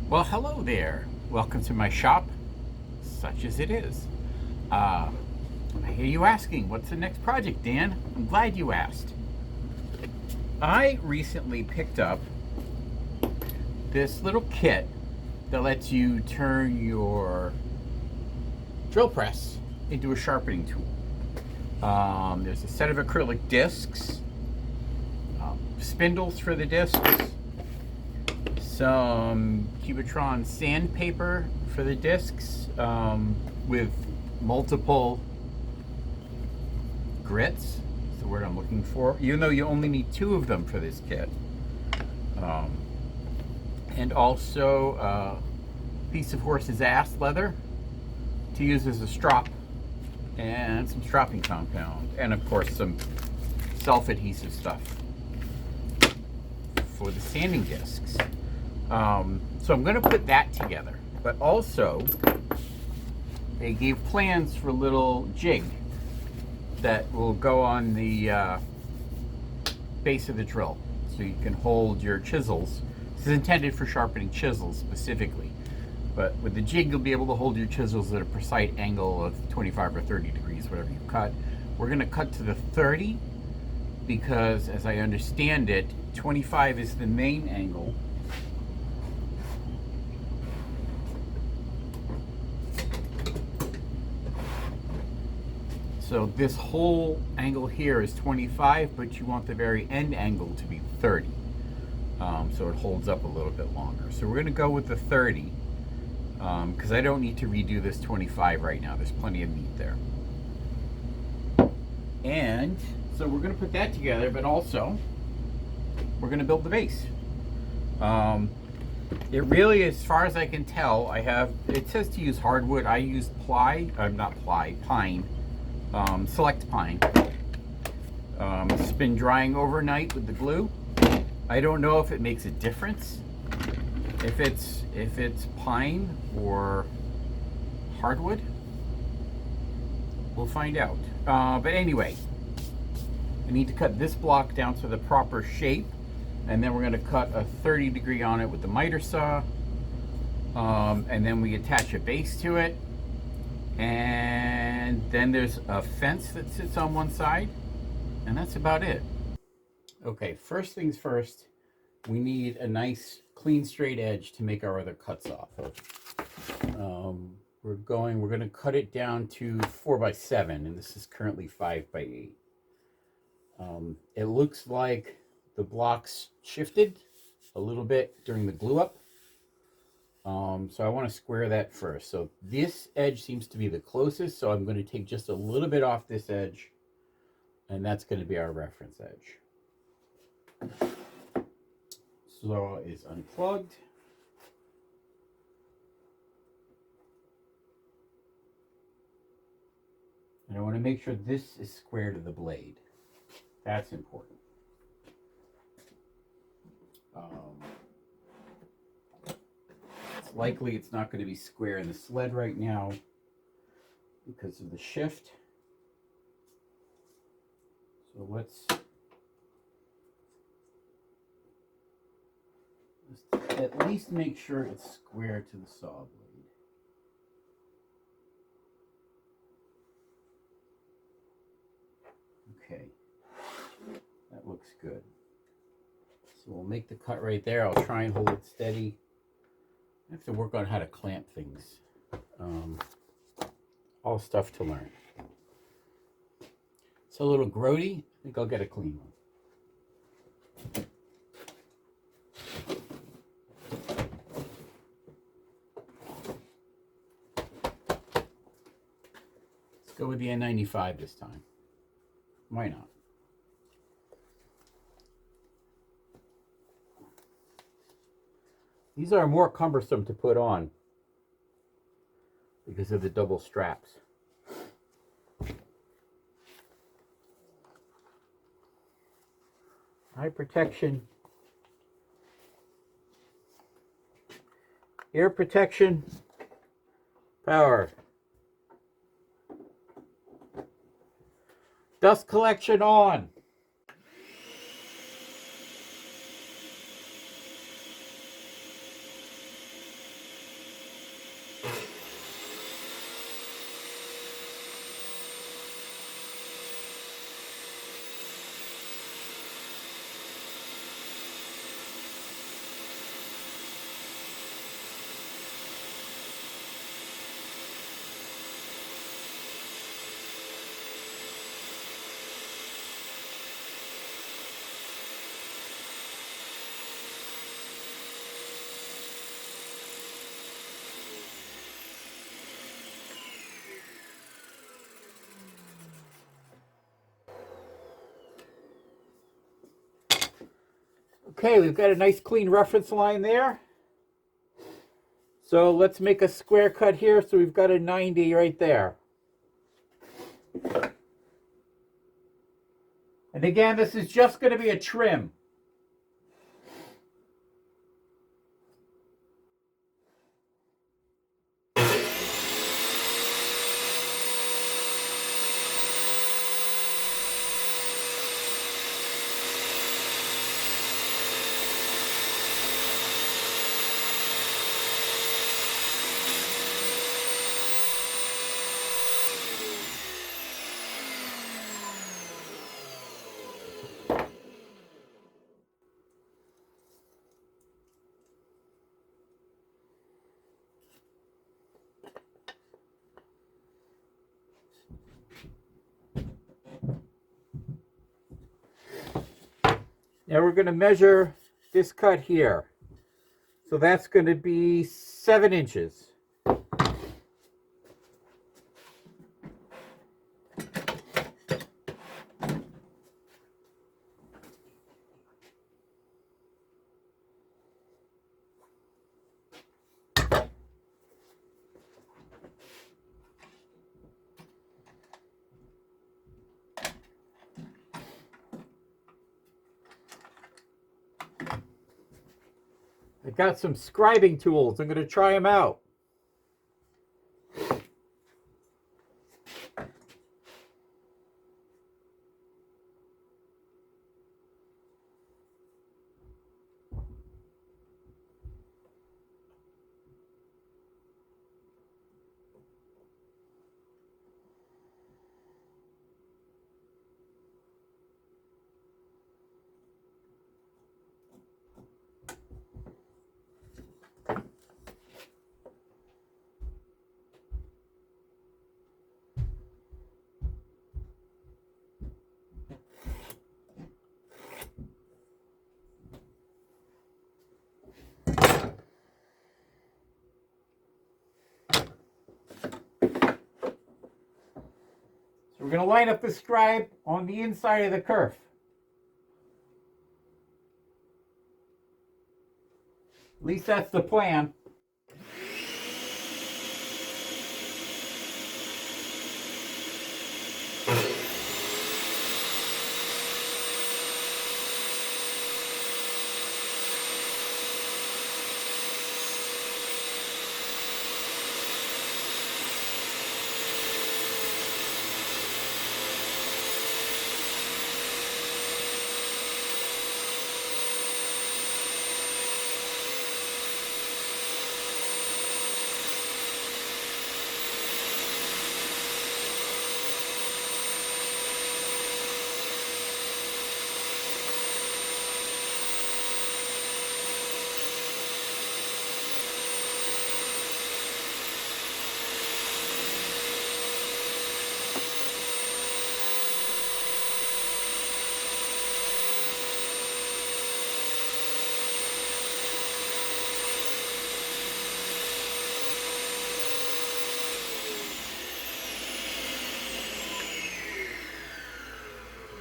Well, hello there. Welcome to my shop, such as it is. I hear you asking, what's the next project, Dan? I'm glad you asked. I recently picked up this little kit that lets you turn your drill press into a sharpening tool. There's a set of acrylic discs, spindles for the discs, some Cubitron sandpaper for the discs, with multiple grits, is the word I'm looking for, even though you only need 2 of them for this kit. And also a piece of horse's ass leather to use as a strop, and some stropping compound, and of course some self-adhesive stuff for the sanding discs. So I'm going to put that together, but also they gave plans for a little jig that will go on the base of the drill, so you can hold your chisels. This is intended for sharpening chisels specifically, but with the jig you'll be able to hold your chisels at a precise angle of 25 or 30 degrees, whatever you cut. We're going to cut to the 30 because, as I understand it, 25 is the main angle. So this whole angle here is 25, but you want the very end angle to be 30. So it holds up a little bit longer. So we're going to go with the 30 because I don't need to redo this 25 right now. There's plenty of meat there. And so we're going to put that together, but also we're going to build the base. It really, as far as I can tell, it says to use hardwood. I used pine. Select pine. It's been drying overnight with the glue. I don't know if it makes a difference if it's pine or hardwood. We'll find out. But anyway, I need to cut this block down to the proper shape, and then we're going to cut a 30-degree on it with the miter saw, and then we attach a base to it. And then there's a fence that sits on one side, and that's about it. Okay, first things first, we need a nice clean straight edge to make our other cuts off of. We're going to cut it down to 4x7, and this is currently 5x8. It looks like the blocks shifted a little bit during the glue up. So I want to square that first. So this edge seems to be the closest, so I'm going to take just a little bit off this edge, and that's going to be our reference edge. Saw is unplugged. And I want to make sure this is square to the blade. That's important. It's likely it's not going to be square in the sled right now because of the shift. So let's at least make sure it's square to the saw blade. Okay, that looks good. So we'll make the cut right there. I'll try and hold it steady. I have to work on how to clamp things. All stuff to learn. It's a little grody. I think I'll get a clean one. Let's go with the N95 this time. Why not? These are more cumbersome to put on because of the double straps. Eye protection, ear protection, power, dust collection on. Okay, we've got a nice clean reference line there. So let's make a square cut here. So we've got a 90 right there. And again, this is just going to be a trim. Now we're going to measure this cut here. So that's going to be 7 inches. I got some scribing tools. I'm going to try them out. So we're going to line up the scribe on the inside of the kerf. At least that's the plan.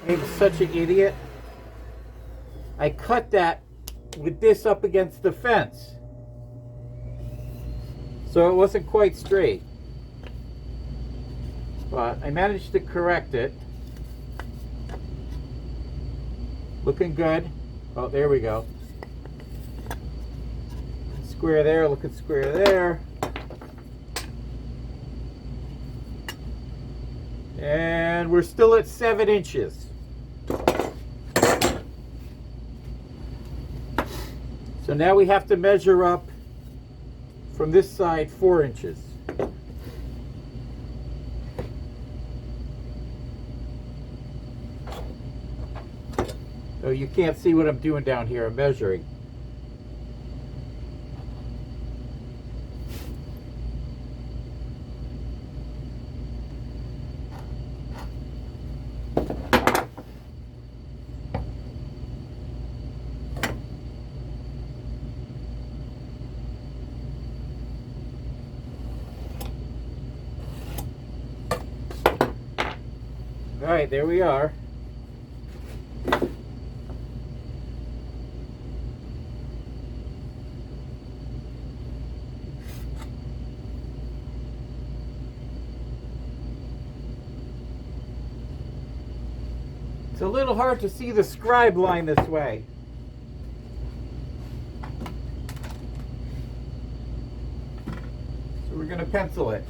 I'm such an idiot. I cut that with this up against the fence. So it wasn't quite straight. But I managed to correct it. Looking good. Oh, there we go. Square there, looking square there. And we're still at 7 inches. So now we have to measure up from this side 4 inches. So you can't see what I'm doing down here. I'm measuring. All right, there we are. a little hard to see the scribe line this way. So we're going to pencil it.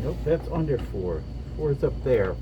Nope, that's under 4. 4 is up there.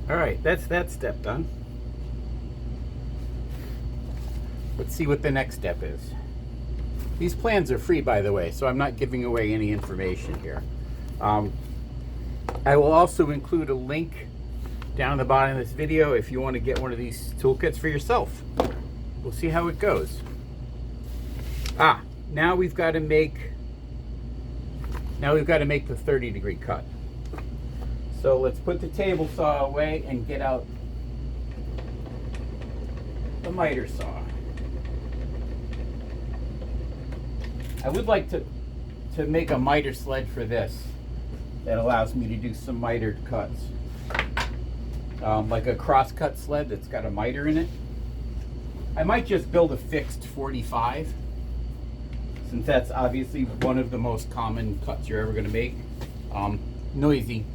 All right, that's that step done. Let's see what the next step is. These plans are free, by the way, so I'm not giving away any information here. I will also include a link down the bottom of this video if you want to get one of these toolkits for yourself. We'll see how it goes. Now we've got to make the 30-degree cut. So let's put the table saw away and get out the miter saw. I would like to make a miter sled for this that allows me to do some mitered cuts. Like a cross-cut sled that's got a miter in it. I might just build a fixed 45, since that's obviously one of the most common cuts you're ever going to make. Noisy.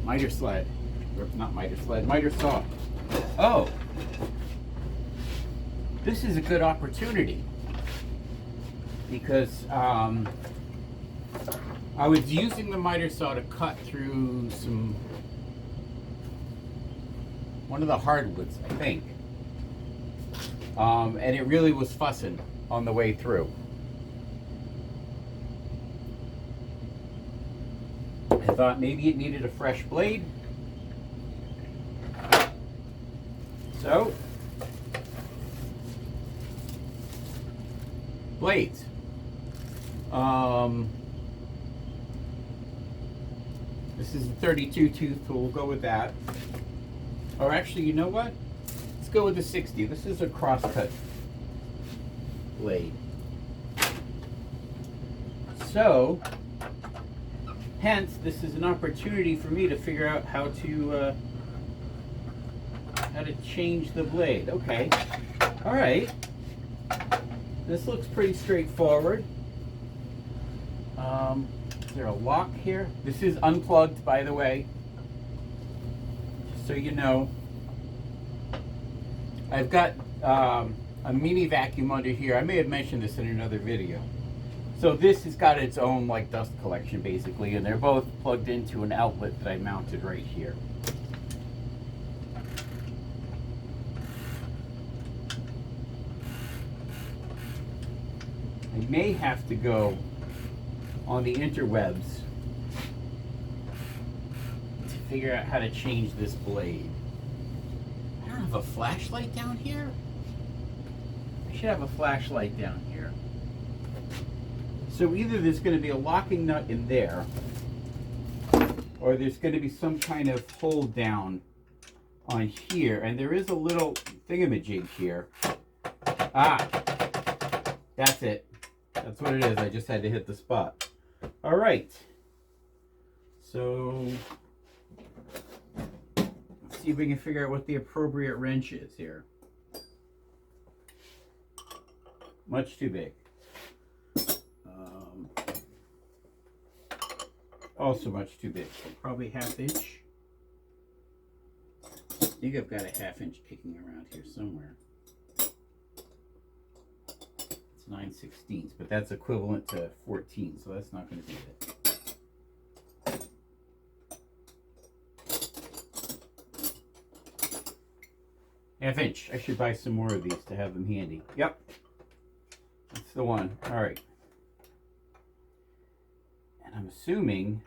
Miter sled. Not miter sled, miter saw. Oh! This is a good opportunity because I was using the miter saw to cut through one of the hardwoods, I think. And it really was fussing on the way through. I thought maybe it needed a fresh blade. So, blades. This is a 32 tooth, so we'll go with that. Or actually, you know what? Let's go with the 60. This is a crosscut blade. So, hence, this is an opportunity for me to figure out how to change the blade. Okay, all right. This looks pretty straightforward. Is there a lock here? This is unplugged, by the way, just so you know. I've got a mini vacuum under here. I may have mentioned this in another video. So this has got its own like dust collection basically, and they're both plugged into an outlet that I mounted right here. I may have to go on the interwebs to figure out how to change this blade. I don't have a flashlight down here. I should have a flashlight down here. So either there's going to be a locking nut in there, or there's going to be some kind of hold down on here, and there is a little thingamajig here. Ah, that's it. That's what it is. I just had to hit the spot. All right. So let's see if we can figure out what the appropriate wrench is here. Much too big. Also much too big. So probably 1/2 inch. I think I've got a 1/2 inch kicking around here somewhere. 9/16, but that's equivalent to 14, so that's not going to be it. Half inch. I should buy some more of these to have them handy. Yep, that's the one. All right. And I'm assuming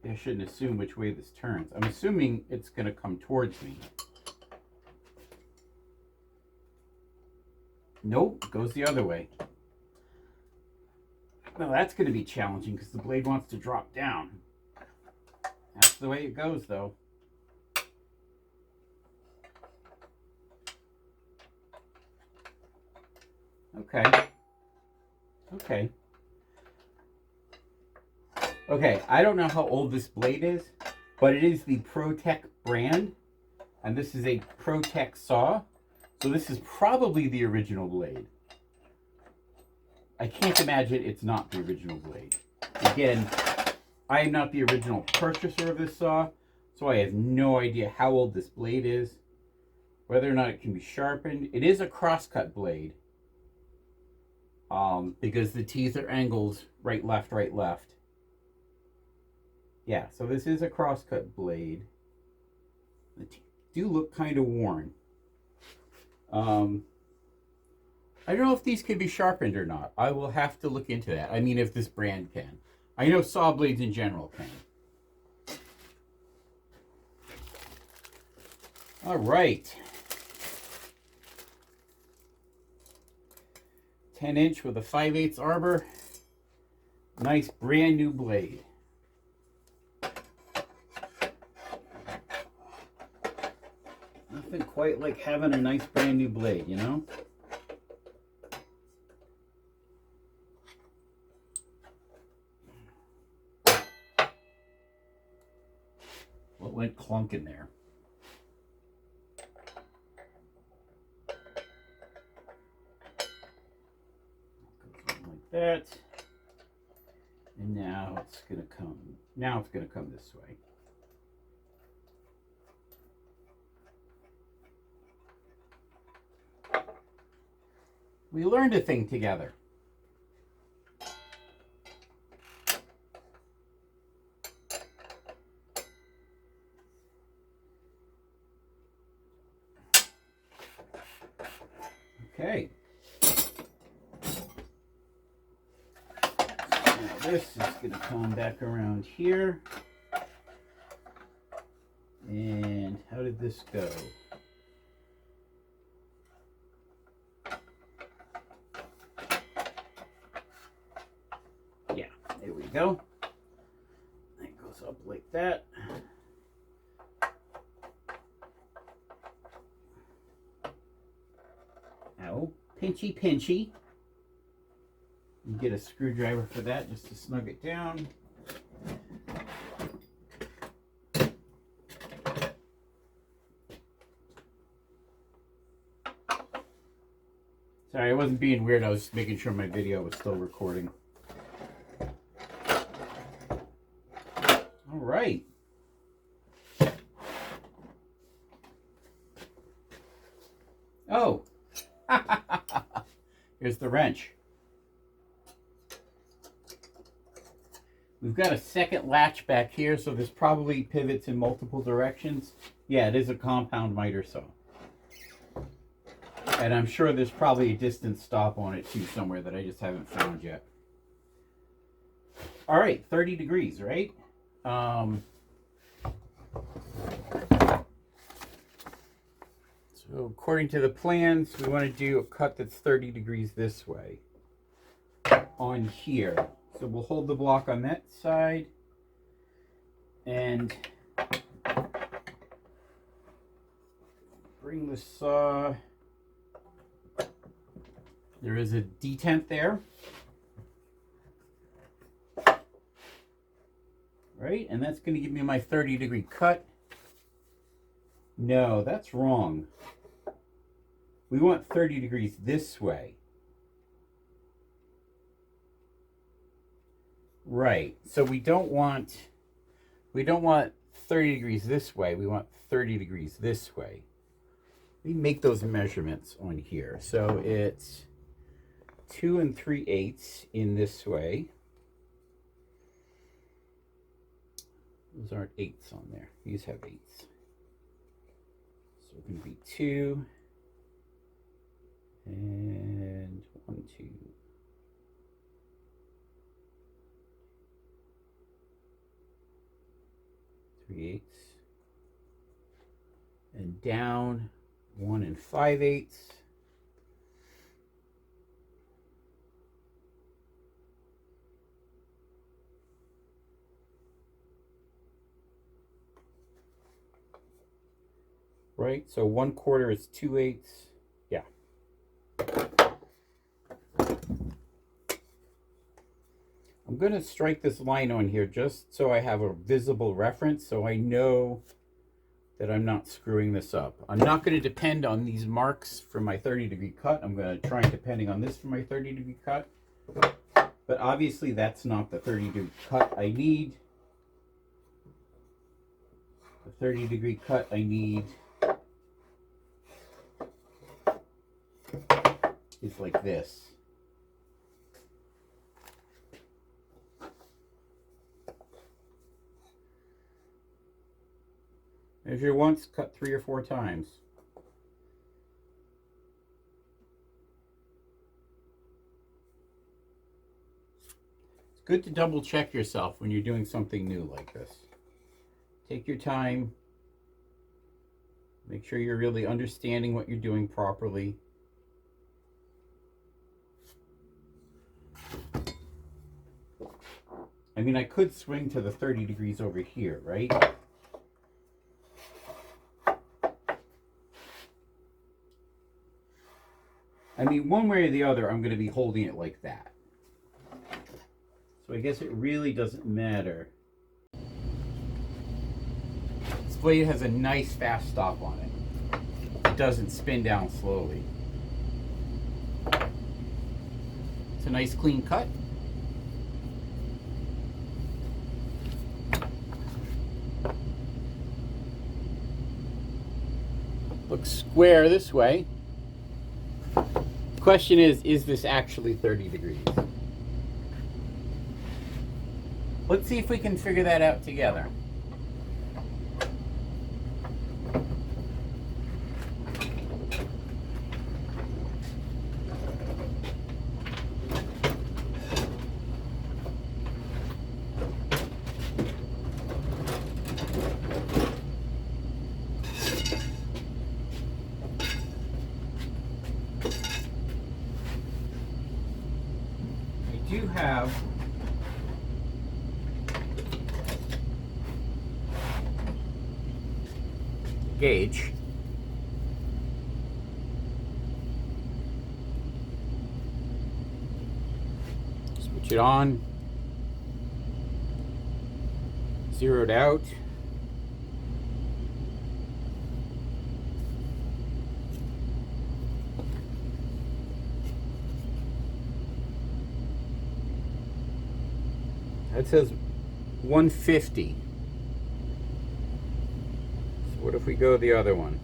I shouldn't assume which way this turns. I'm assuming it's going to come towards me. Nope, goes the other way. Well, that's going to be challenging because the blade wants to drop down. That's the way it goes, though. Okay. Okay. Okay, I don't know how old this blade is, but it is the ProTech brand, and this is a ProTech saw. So this is probably the original blade. I can't imagine it's not the original blade. Again, I am not the original purchaser of this saw, so I have no idea how old this blade is, whether or not it can be sharpened. It is a crosscut blade, because the teeth are angled right, left, right, left. Yeah, so this is a crosscut blade. The teeth do look kind of worn. I don't know if these can be sharpened or not. I will have to look into that. I mean, if this brand can. I know saw blades in general can. All right. 10-inch with a 5/8 arbor. Nice brand new blade. Nothing quite like having a nice brand new blade, you know? What went clunk in there? Like that. And now it's gonna come this way. We learned a thing together. Okay. Now this is going to come back around here. And how did this go? Yeah, there we go. It goes up like that. Ow, pinchy pinchy. You get a screwdriver for that just to snug it down. Sorry, I wasn't being weird. I was making sure my video was still recording. All right. Here's the wrench. We've got a second latch back here, so this probably pivots in multiple directions. Yeah, it is a compound miter saw. And I'm sure there's probably a distance stop on it too somewhere that I just haven't found yet. All right, 30 degrees, right? So according to the plans, we want to do a cut that's 30 degrees this way on here. So we'll hold the block on that side and bring the saw. There is a detent there. Right, and that's going to give me my 30-degree cut. No, that's wrong. We want 30 degrees this way. Right, so we don't want 30 degrees this way, we want 30 degrees this way. We make those measurements on here. So it's 2 3/8 in this way. Those aren't eighths on there. These have eighths. So it's going to be 2 and 1, 2. 3/8 and down 1 5/8. Right, so 1/4 is 2/8. Yeah. I'm going to strike this line on here just so I have a visible reference, so I know that I'm not screwing this up. I'm not going to depend on these marks for my 30-degree cut. I'm going to try depending on this for my 30-degree cut. But obviously that's not the 30-degree cut I need. The 30-degree cut I need is like this. Measure once, cut 3 or 4 times. It's good to double check yourself when you're doing something new like this. Take your time. Make sure you're really understanding what you're doing properly. I mean, I could swing to the 30 degrees over here, right? I mean, one way or the other, I'm going to be holding it like that. So I guess it really doesn't matter. This blade has a nice fast stop on it. It doesn't spin down slowly. It's a nice clean cut. Looks square this way. Question is this actually 30 degrees? Let's see if we can figure that out together. Do have gauge. Switch it on. Zeroed out. That says 150. So what if we go the other one?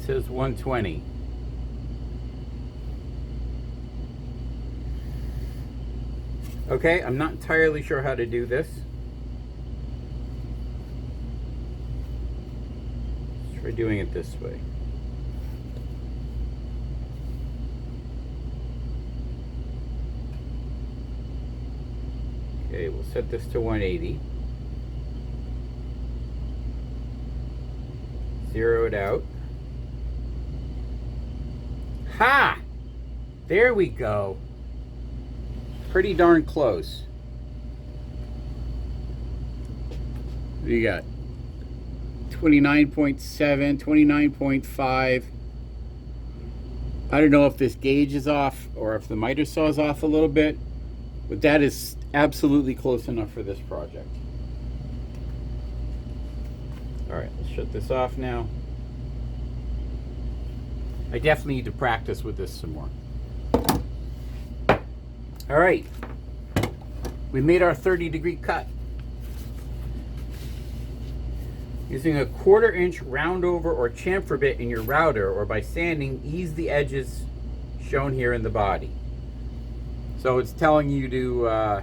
says 120. Okay, I'm not entirely sure how to do this. Let's try doing it this way. Okay, we'll set this to 180. Zero it out. Ha! There we go. Pretty darn close. What do you got? 29.7, 29.5. I don't know if this gauge is off or if the miter saw is off a little bit, but that is absolutely close enough for this project. All right, let's shut this off now. I definitely need to practice with this some more. All right, we made our 30-degree cut. Using a 1/4 inch round over or chamfer bit in your router or by sanding, ease the edges shown here in the body. So it's telling you to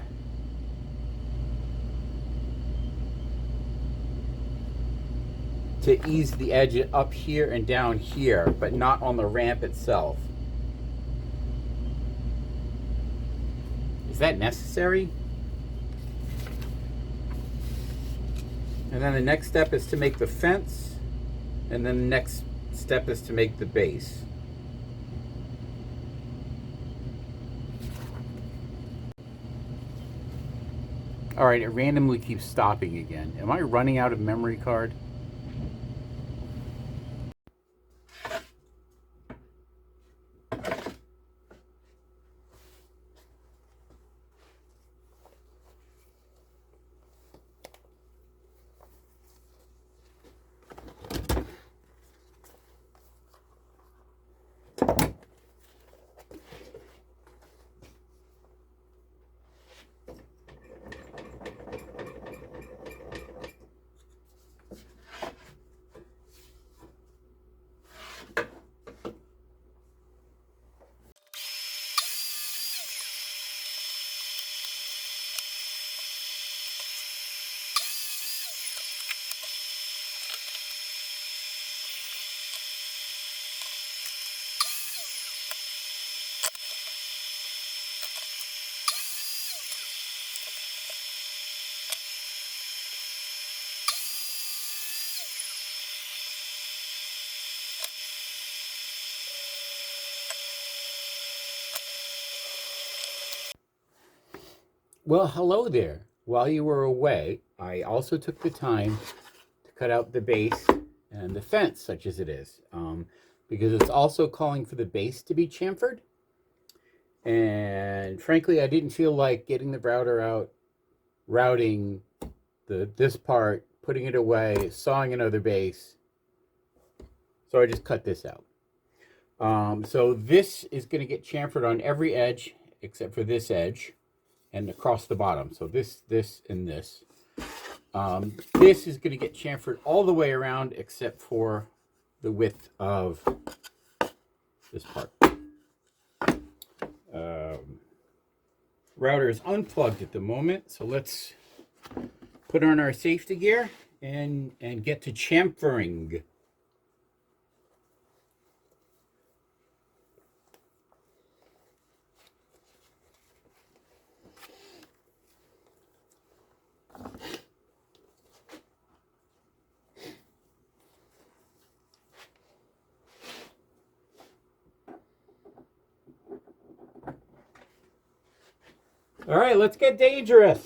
ease the edge up here and down here, but not on the ramp itself. Is that necessary? And then the next step is to make the fence, and then the next step is to make the base. All right, it randomly keeps stopping again. Am I running out of memory card? Well, hello there. While you were away, I also took the time to cut out the base and the fence, such as it is, because it's also calling for the base to be chamfered. And frankly, I didn't feel like getting the router out, routing this part, putting it away, sawing another base. So I just cut this out. So this is going to get chamfered on every edge except for this edge and across the bottom. So this, and this. This is going to get chamfered all the way around except for the width of this part. Router is unplugged at the moment, so let's put on our safety gear and get to chamfering. All right, let's get dangerous.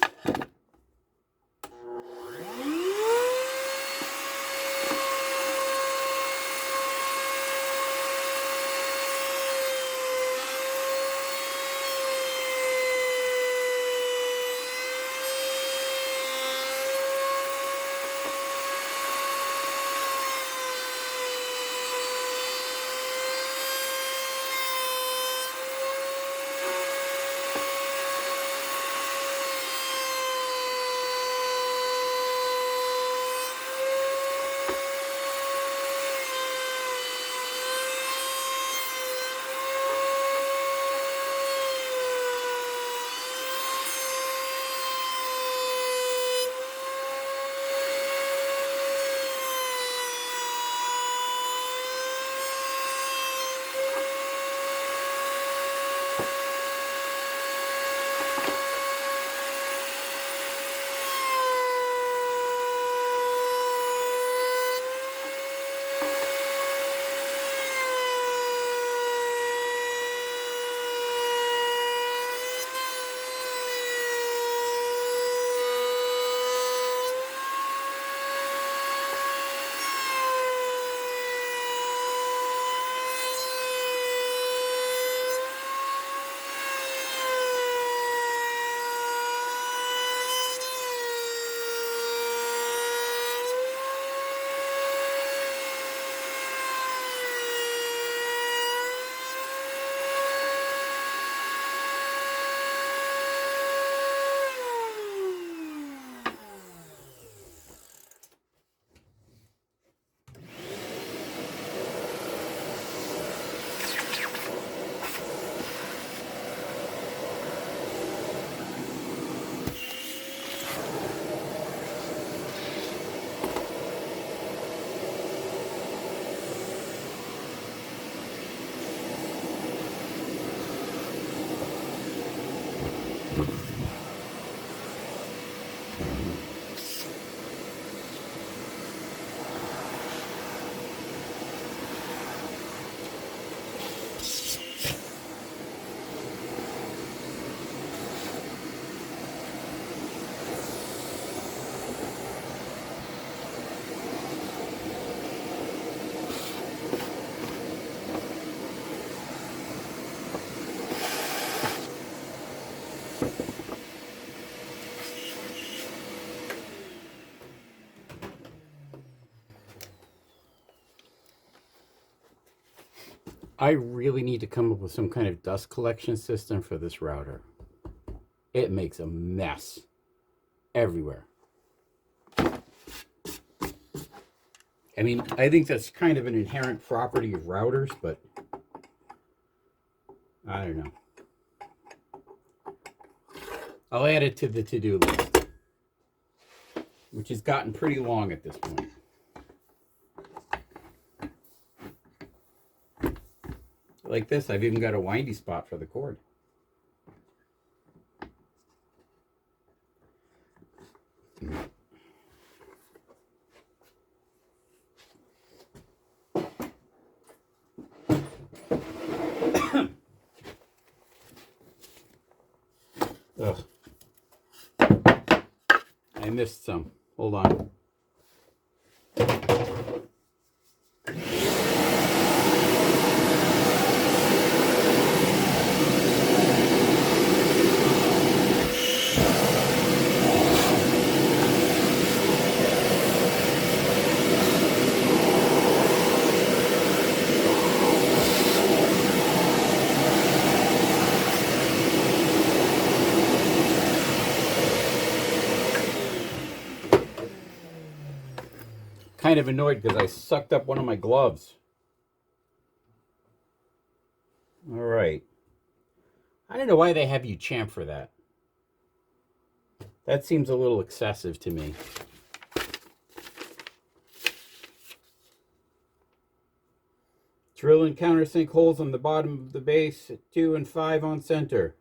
I really need to come up with some kind of dust collection system for this router. It makes a mess everywhere. I mean, I think that's kind of an inherent property of routers, but I don't know. I'll add it to the to-do list, which has gotten pretty long at this point. Like this, I've even got a windy spot for the cord. Ugh. I missed some. Hold on. Kind of annoyed because I sucked up one of my gloves. All right. I don't know why they have you chamfer that. That seems a little excessive to me. Drill and countersink holes on the bottom of the base at 2 and 5 on center.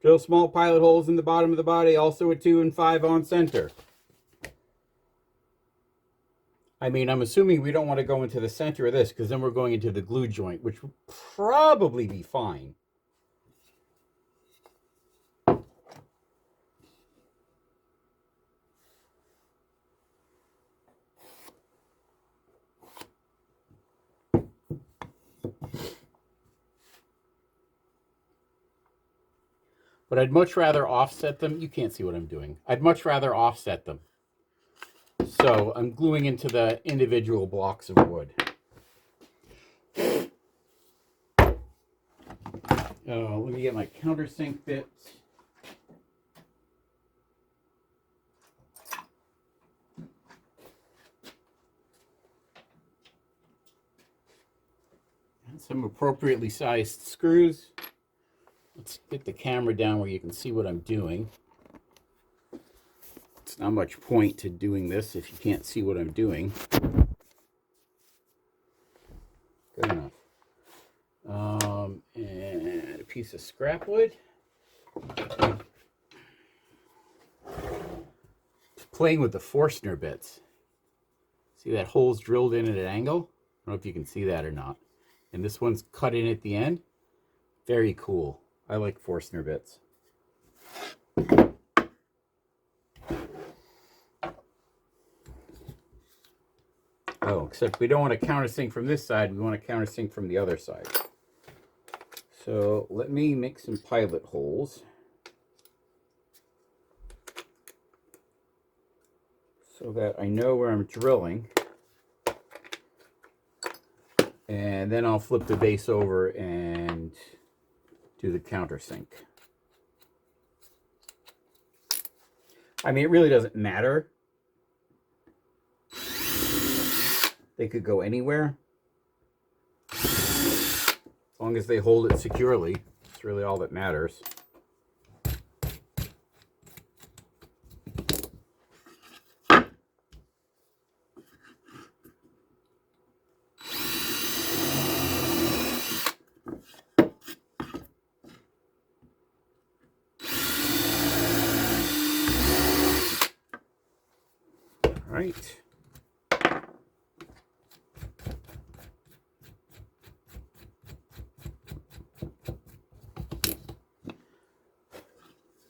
Drill small pilot holes in the bottom of the body, also at 2 and 5 on center. I mean, I'm assuming we don't want to go into the center of this because then we're going into the glue joint, which would probably be fine. But I'd much rather offset them. You can't see what I'm doing. I'd much rather offset them. So I'm gluing into the individual blocks of wood. Let me get my countersink bits. And some appropriately sized screws. Let's get the camera down where you can see what I'm doing. It's not much point to doing this if you can't see what I'm doing. Good enough. And a piece of scrap wood. Playing with the Forstner bits. See that hole's drilled in at an angle? I don't know if you can see that or not. And this one's cut in at the end. Very cool. I like Forstner bits. Oh, except we don't want to countersink from this side. We want to countersink from the other side. So let me make some pilot holes. So that I know where I'm drilling. And then I'll flip the base over and do the countersink. I mean, it really doesn't matter. They could go anywhere. As long as they hold it securely, it's really all that matters. right.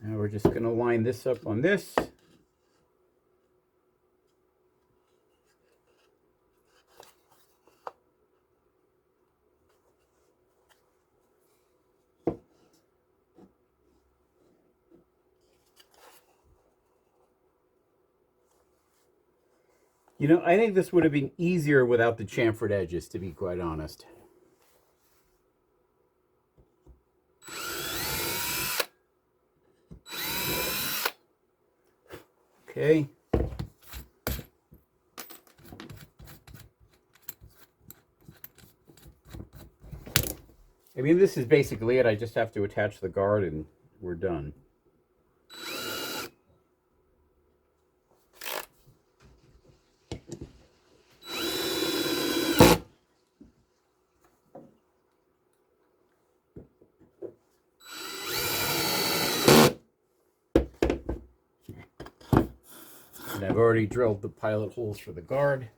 Now we're just going to line this up on this. You know, I think this would have been easier without the chamfered edges, to be quite honest. Okay. I mean, this is basically it. I just have to attach the guard and we're done. And I've already drilled the pilot holes for the guard.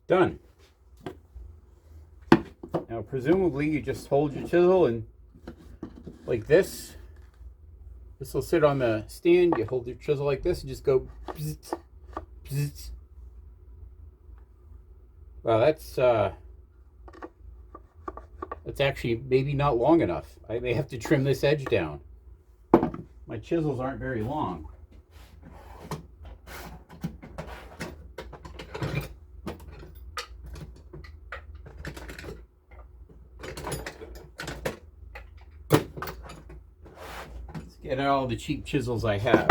Done. Now, presumably, you just hold your chisel and like this. This will sit on the stand. You hold your chisel like this and just go. Bzz, bzz. Wow, that's actually maybe not long enough. I may have to trim this edge down. My chisels aren't very long. Get out all the cheap chisels I have.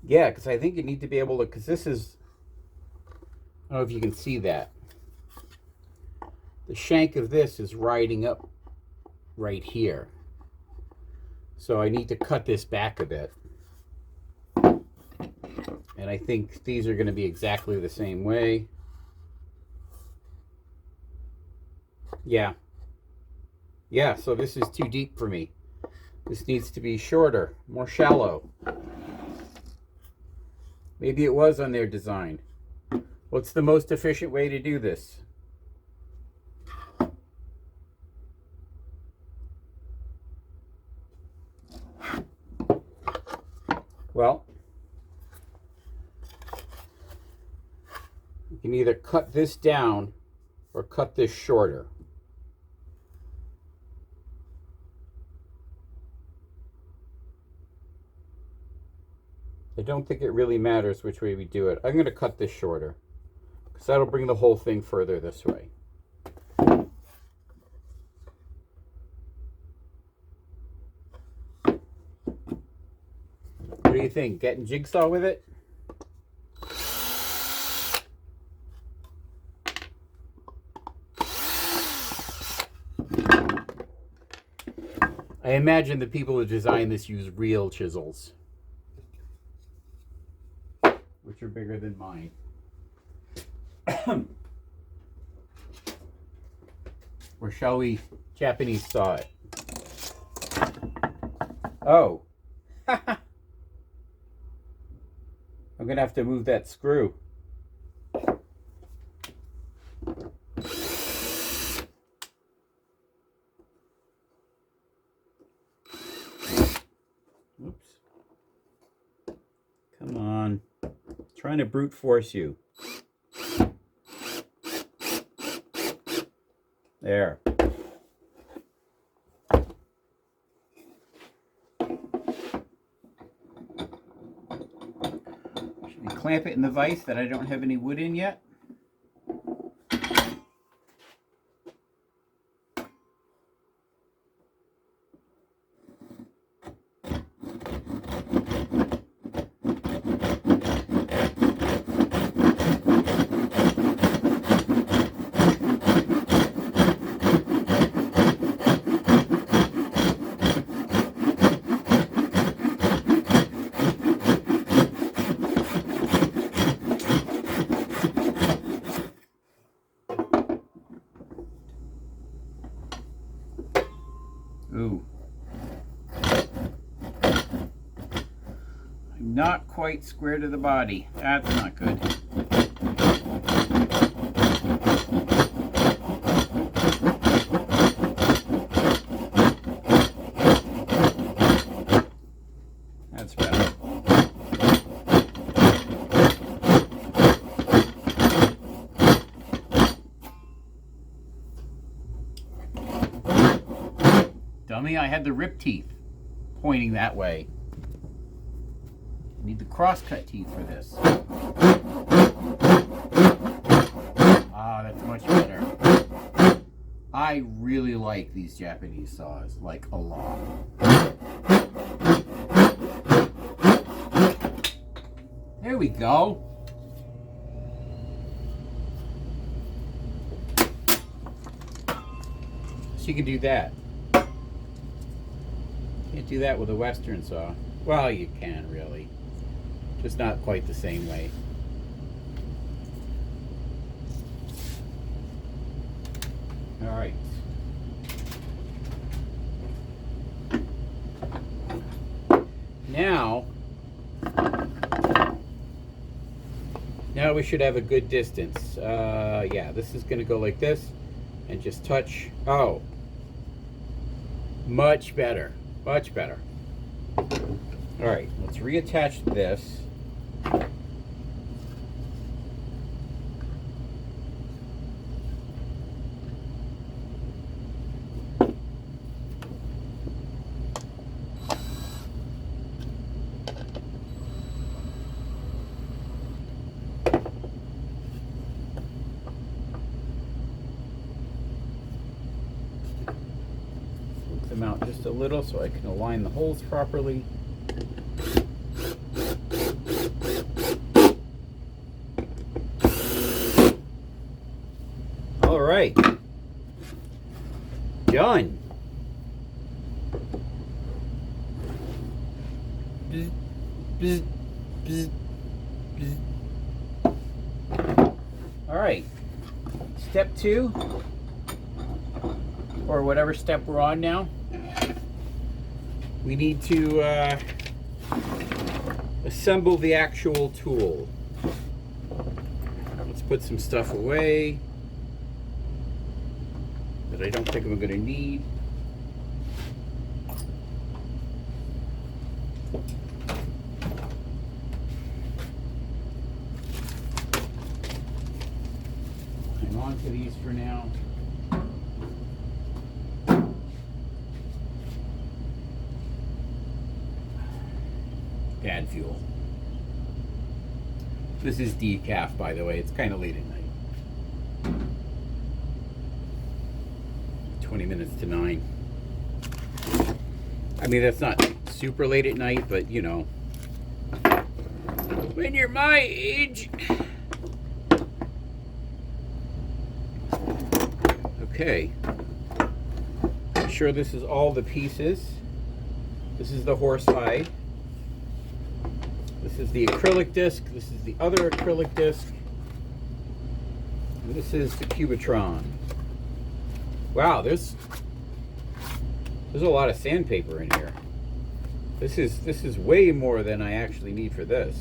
Yeah, because I think you need to be able to, because this is, I don't know if you can see that. The shank of this is riding up right here. So I need to cut this back a bit. And I think these are going to be exactly the same way. Yeah. Yeah, so this is too deep for me. This needs to be shorter, more shallow. Maybe it was on their design. What's the most efficient way to do this? Well, you can either cut this down or cut this shorter. I don't think it really matters which way we do it. I'm going to cut this shorter because that'll bring the whole thing further this way. What do you think? Getting jigsaw with it? I imagine the people who designed this use real chisels, which are bigger than mine. Or shall we Japanese saw it? Oh. I'm going to have to move that screw. Oops. Come on. Trying to brute force you. There. Should we clamp it in the vise that I don't have any wood in yet? Not quite square to the body. That's not good. That's better. Dummy, I had the rip teeth pointing that way. I need the crosscut teeth for this. Ah, that's much better. I really like these Japanese saws, like a lot. There we go. So you can do that. Can't do that with a Western saw. Well, you can really. Just not quite the same way. All right. Now we should have a good distance. Yeah, this is going to go like this and just touch. Oh, much better. Much better. All right, let's reattach this. Them out just a little so I can align the holes properly. All right, done. Bzz, bzz, bzz, bzz. All right, step 2, or whatever step we're on now. We need to assemble the actual tool. Let's put some stuff away that I don't think I'm going to need. Hang on to these for now. Bad fuel. This is decaf, by the way. It's kind of late at night. 20 minutes to 9. I mean, that's not super late at night, but you know, when you're my age. Okay. I'm sure this is all the pieces. This is the horsehide. This is the acrylic disc. This is the other acrylic disc. And this is the Cubitron. Wow, there's a lot of sandpaper in here. This is way more than I actually need for this.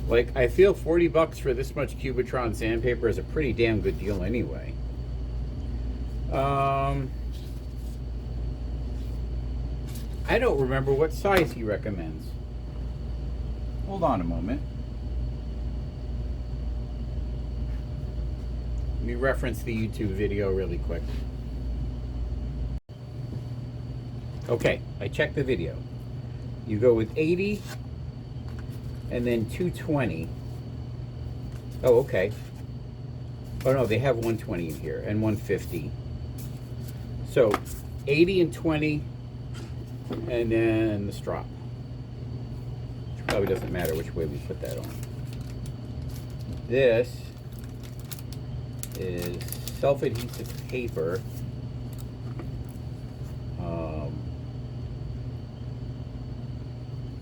Like, I feel 40 bucks for this much Cubitron sandpaper is a pretty damn good deal anyway. I don't remember what size he recommends. Hold on a moment. Let me reference the YouTube video really quick. Okay, I checked the video. You go with 80 and then 220. Oh, okay. Oh no, they have 120 in here and 150. So 80 and 20. And then the strop. Which probably doesn't matter which way we put that on. This is self-adhesive paper.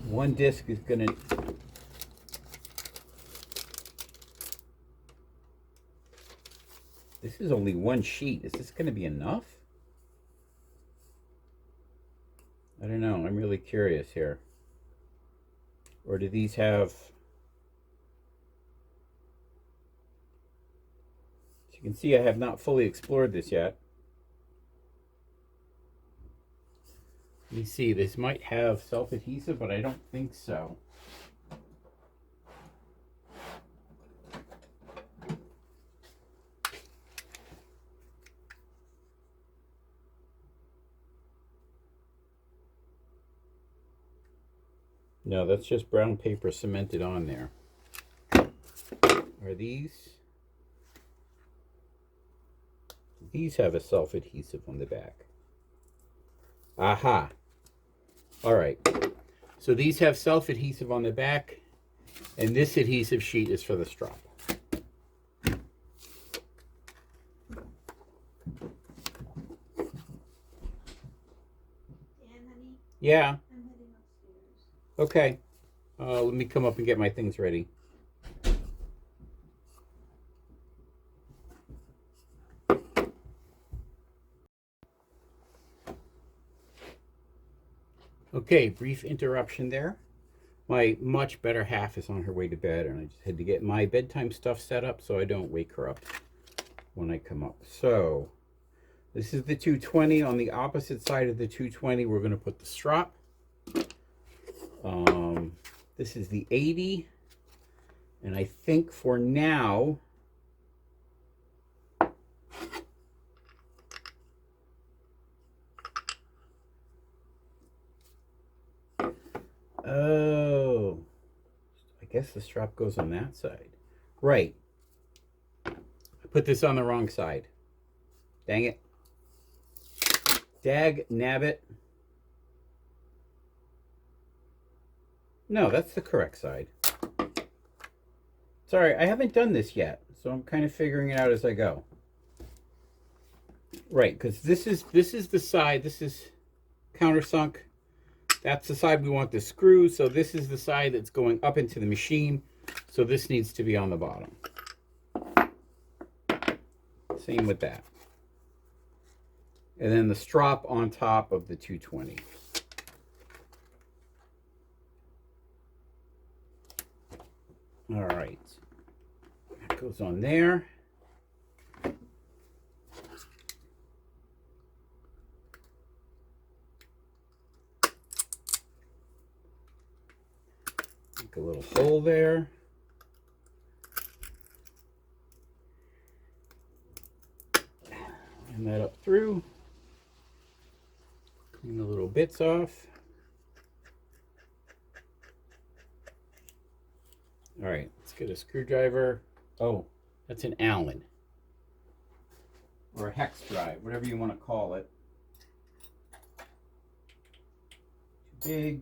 One disc is gonna this is only one sheet. Is this gonna be enough? I I don't know. I'm really curious here. Or do these have... As you can see, I have not fully explored this yet. Let me see. This might have self-adhesive, but I don't think so. No, that's just brown paper cemented on there. Are these? These have a self-adhesive on the back. Aha. All right. So these have self-adhesive on the back, and this adhesive sheet is for the strop. Dan, honey, Yeah. I'm heading upstairs. Okay. Let me come up and get my things ready. Okay, brief interruption there. My much better half is on her way to bed, and I just had to get my bedtime stuff set up so I don't wake her up when I come up. So, this is the 220. On the opposite side of the 220, we're going to put the strop. This is the 80. And I think for now, oh, I guess the strap goes on that side. Right. I put this on the wrong side. Dang it. Dag nabbit. No, that's the correct side. Sorry, I haven't done this yet, so I'm kind of figuring it out as I go. Right, because this is the side, this is countersunk. That's the side we want the screw, so this is the side that's going up into the machine, so this needs to be on the bottom. Same with that. And then the strop on top of the 220. All right, that goes on there. Make a little hole there. And that up through. Clean the little bits off. All right, let's get a screwdriver. Oh, that's an Allen. Or a hex drive, whatever you want to call it. Too big.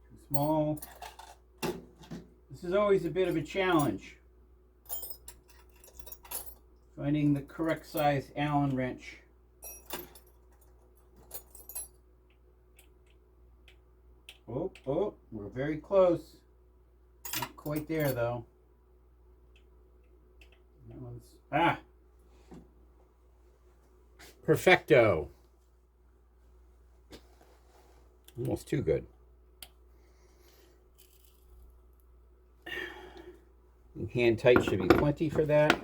Too small. This is always a bit of a challenge. Finding the correct size Allen wrench. Oh, oh, we're very close. Not quite there, though. That one's... Ah! Perfecto. Almost too good. Hand tight should be plenty for that.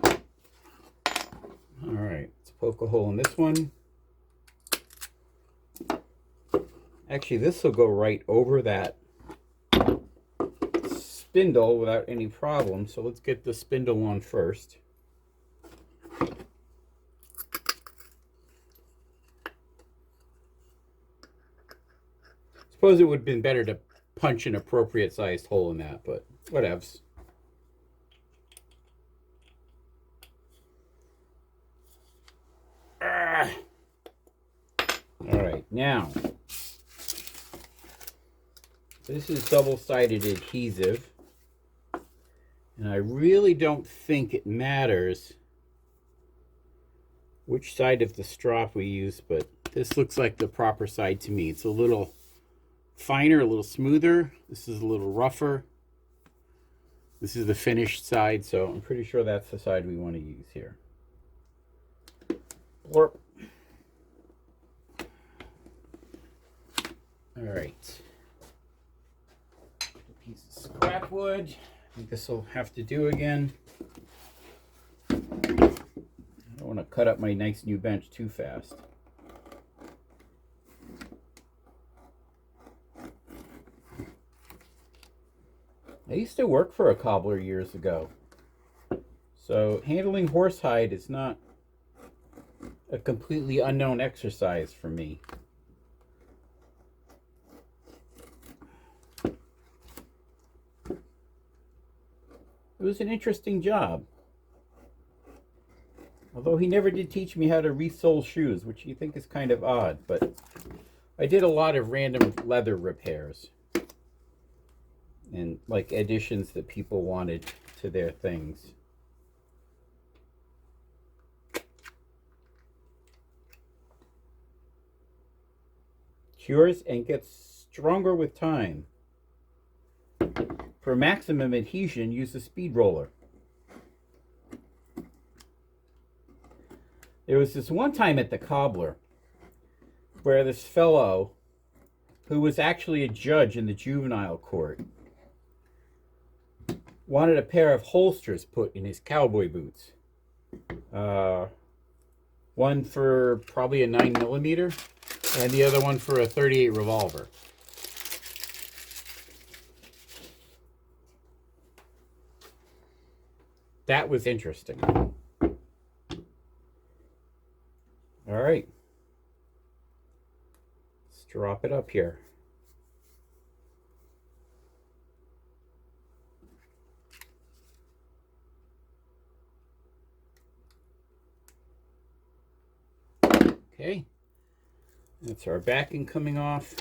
All right, let's poke a hole in this one. Actually, this will go right over that spindle without any problem. So let's get the spindle on first. Suppose it would have been better to punch an appropriate sized hole in that, but whatevs. All right, now this is double-sided adhesive, and I really don't think it matters which side of the strop we use, but this looks like the proper side to me. It's a little finer, a little smoother. This is a little rougher. This is the finished side, so I'm pretty sure that's the side we want to use here. Blorp. All right. A piece of scrap wood. I think this will have to do again. I don't want to cut up my nice new bench too fast. I used to work for a cobbler years ago. So handling horsehide is not a completely unknown exercise for me. It was an interesting job. Although he never did teach me how to resole shoes, which you think is kind of odd, but I did a lot of random leather repairs and like additions that people wanted to their things. Cures and gets stronger with time. For maximum adhesion, use a speed roller. There was this one time at the cobbler where this fellow, who was actually a judge in the juvenile court, wanted a pair of holsters put in his cowboy boots. One for probably a 9mm and the other one for a .38 revolver. That was interesting. All right. Let's drop it up here. Okay. That's our backing coming off.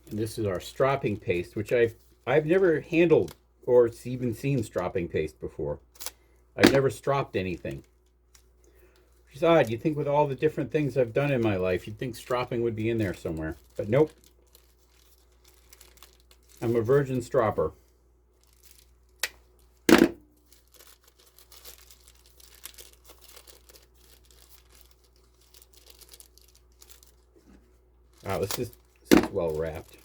And this is our stropping paste, which I've never handled or even seen stropping paste before. I've never stropped anything. Which is odd. You'd think with all the different things I've done in my life, you'd think stropping would be in there somewhere. But nope. I'm a virgin stropper. Wow, this is well wrapped.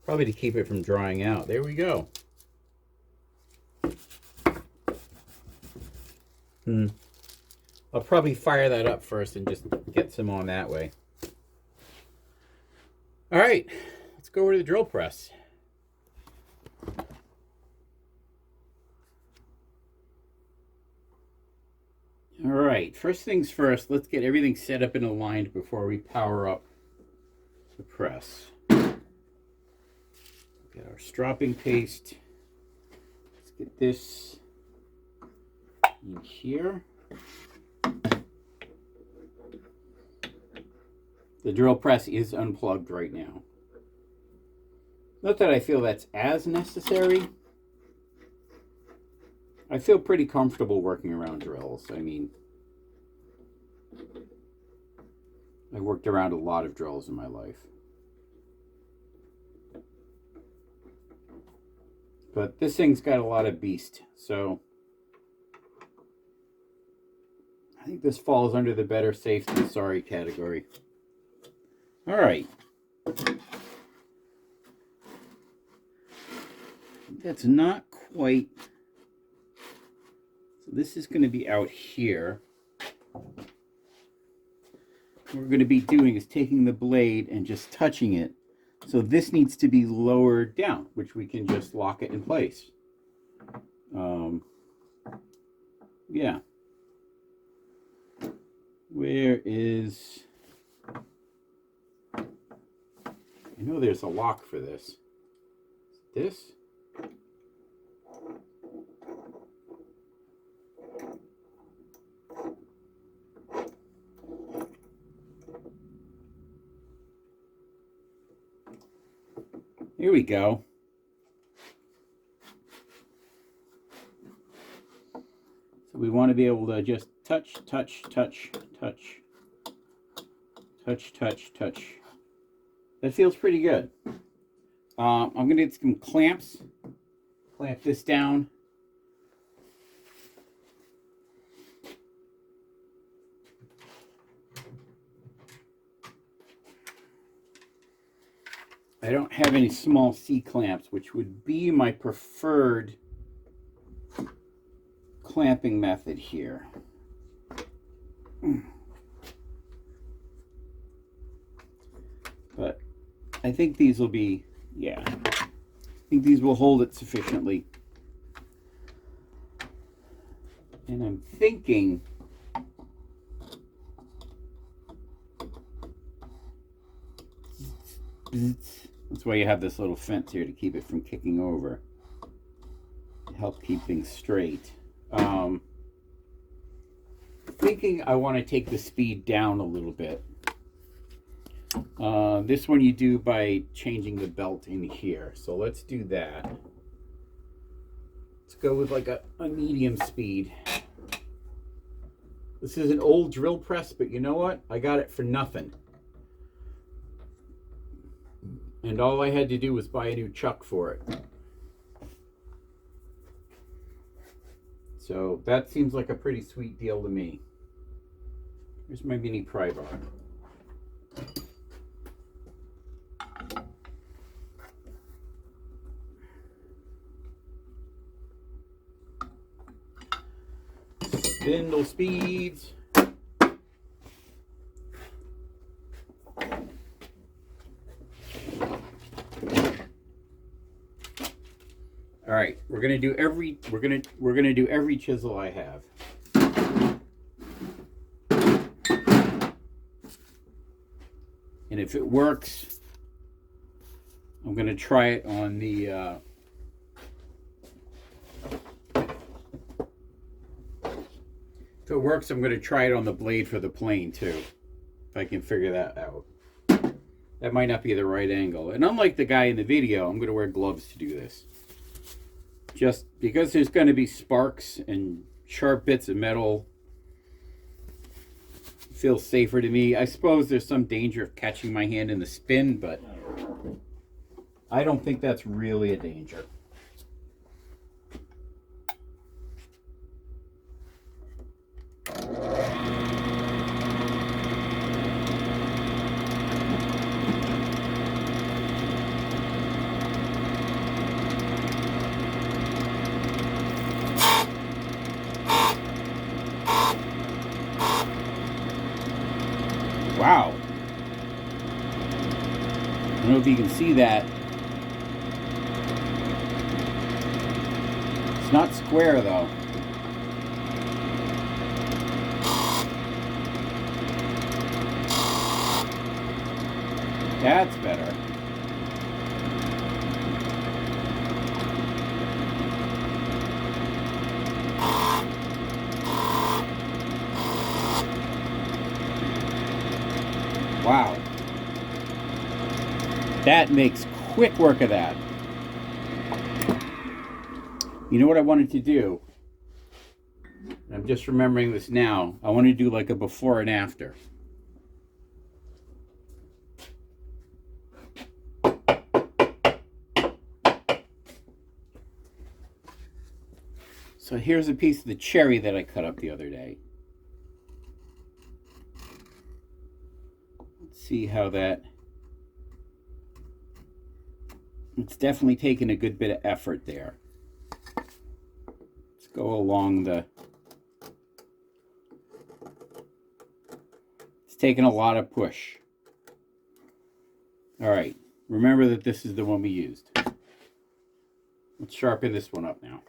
Probably to keep it from drying out. There we go. I'll probably fire that up first and just get some on that way. All right, let's go over to the drill press. All right, first things first, let's get everything set up and aligned before we power up the press. Get our stropping paste. Let's get this in here. The drill press is unplugged right now. Not that I feel that's as necessary. I feel pretty comfortable working around drills. I mean, I worked around a lot of drills in my life. But this thing's got a lot of beast, so I think this falls under the better safe than sorry category. All right. That's not quite. So this is going to be out here. What we're going to be doing is taking the blade and just touching it. So this needs to be lowered down, which we can just lock it in place. Yeah. Where is... I know there's a lock for this. This? Here we go. So we want to be able to just touch, touch, touch, touch, touch, touch, touch. That feels pretty good. I'm going to get some clamps. Clamp this down. I don't have any small C clamps, which would be my preferred clamping method here. But I think these will be, yeah, I think these will hold it sufficiently. And I'm thinking that's why you have this little fence here to keep it from kicking over, to help keep things straight. Thinking I want to take the speed down a little bit. This one you do by changing the belt in here. So let's do that. Let's go with like a medium speed. This is an old drill press, but you know what? I got it for nothing. And all I had to do was buy a new chuck for it. So that seems like a pretty sweet deal to me. Here's my mini pry bar. Spindle speeds. All right, we're gonna do every chisel I have. And if it works, I'm gonna try it on the if it works, I'm gonna try it on the blade for the plane too. If I can figure that out. That might not be the right angle. And unlike the guy in the video, I'm gonna wear gloves to do this. Just because there's going to be sparks and sharp bits of metal, it feels safer to me. I suppose there's some danger of catching my hand in the spin, but I don't think that's really a danger. Wow. I don't know if you can see that. It's not square though. That's better. Wow. That makes quick work of that. You know what I wanted to do? I'm just remembering this now. I want to do like a before and after. So here's a piece of the cherry that I cut up the other day. See how that, it's definitely taken a good bit of effort there. Let's go along the, it's taken a lot of push. All right, remember that this is the one we used. Let's sharpen this one up now.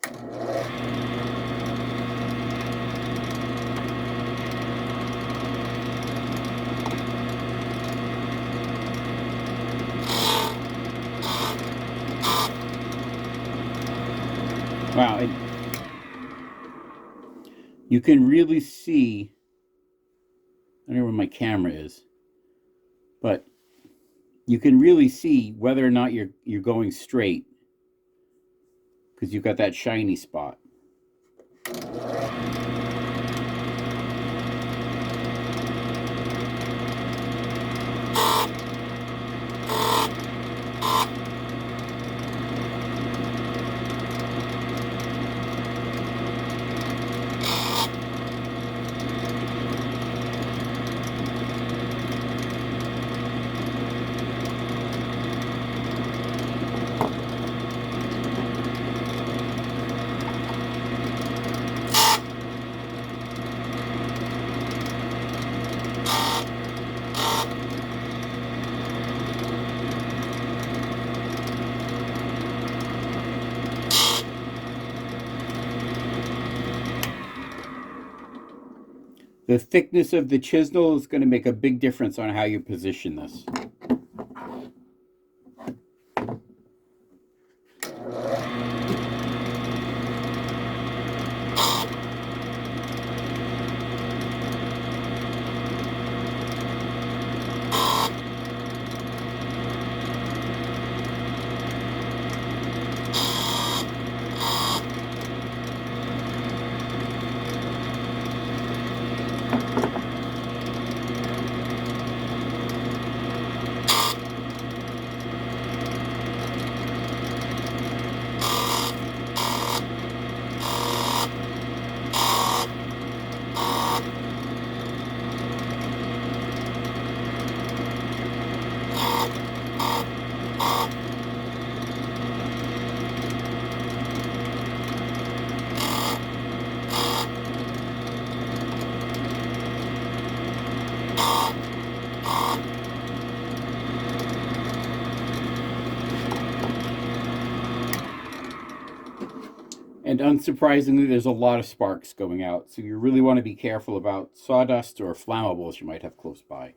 Wow, you can really see, I don't know where my camera is, but you can really see whether or not you're going straight because you've got that shiny spot. The thickness of the chisel is going to make a big difference on how you position this. And unsurprisingly, there's a lot of sparks going out, so you really want to be careful about sawdust or flammables you might have close by.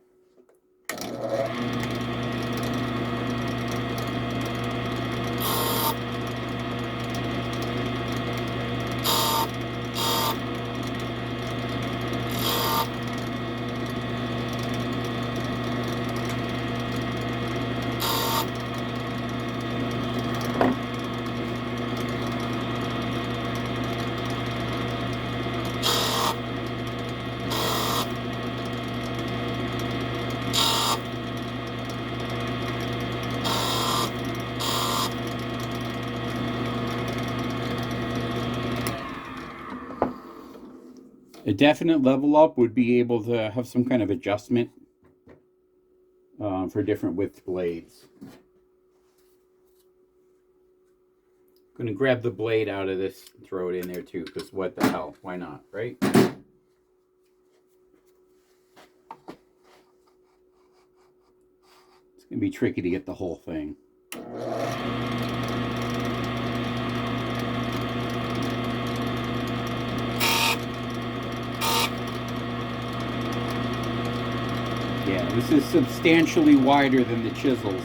A definite level up would be able to have some kind of adjustment for different width blades. I'm going to grab the blade out of this and throw it in there too, because what the hell, why not, right? It's going to be tricky to get the whole thing. Yeah, this is substantially wider than the chisels.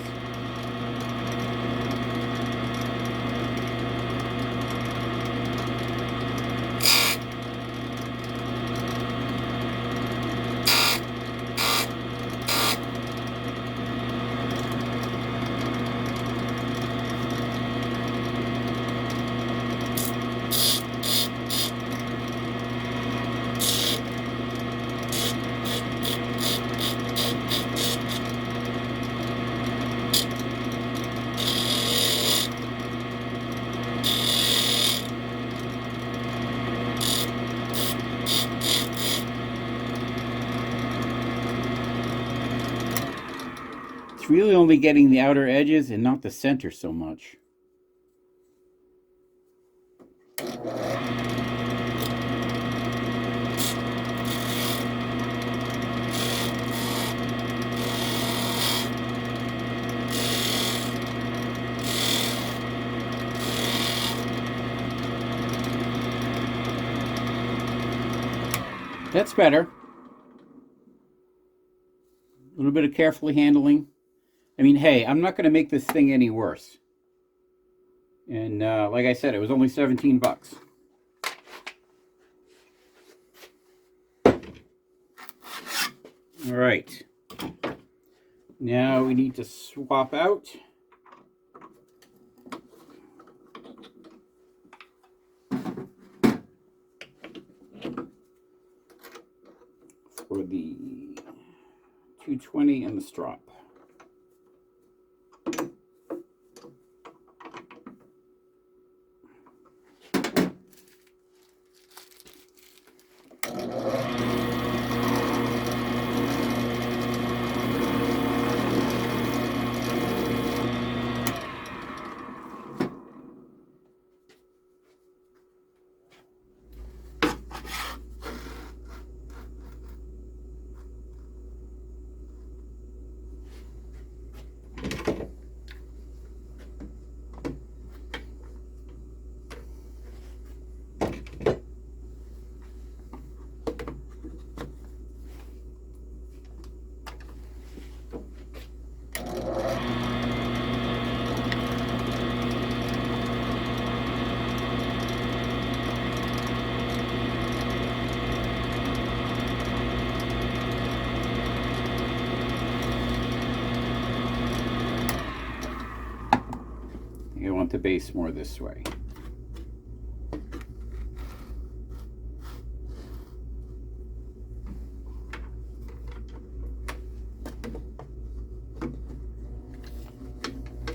It's really only getting the outer edges and not the center so much. That's better. A little bit of carefully handling. I mean, hey, I'm not going to make this thing any worse. And like I said, it was only 17 bucks. All right. Now we need to swap out for the 220 and the strop. want the base more this way.